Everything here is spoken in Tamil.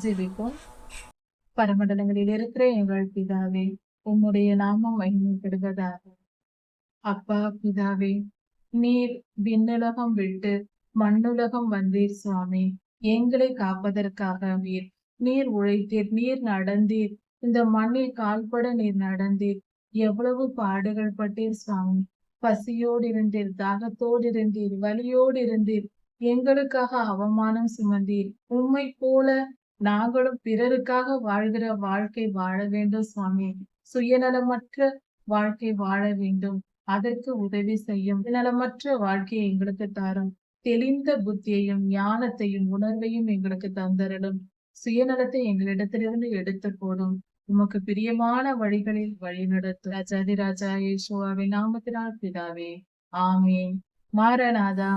ஜெபிப்போம். பரமண்டலங்களில் இருக்கிற எங்கள் பிதாவே, உம்முடைய நாமம் மகிமைப்படுவதாக. அப்பா பிதாவே, நீர் விண்ணுலகம் விட்டு மண்ணுலகம் வந்தீர் சுவாமி. எங்களை காப்பதற்காக நீர் உழைத்தீர், நீர் நடந்தீர். இந்த மண்ணில் கால்பட நீர் நடந்தீர். எவ்வளவு பாடுகள் பட்டீர் சுவாமி. பசியோடு இருந்தீர், தாகத்தோடு இருந்தீர், வலியோடு இருந்தீர். எங்களுக்காக அவமானம் சுமந்தீர். உம்மை போல நாங்களும் பிறருக்காக வாழ்கிற வாழ்க்கை வாழ வேண்டும் சுவாமி. சுயநலமற்ற வாழ்க்கை வாழ வேண்டும். அதற்கு உதவி செய்யும். நலமற்ற வாழ்க்கையை எங்களுக்கு தாரும். தெளிந்த புத்தியையும் ஞானத்தையும் உணர்வையும் எங்களுக்கு தந்தரலும். சுயநலத்தை எங்களிடத்திலிருந்து எடுத்து போடும். உமக்கு பிரியமான வழிகளில் வழி நடத்தும். ராஜாதி ராஜா இயேசுவின் நாமத்தினால் பிதாவே, ஆமீன். மாரநாதா.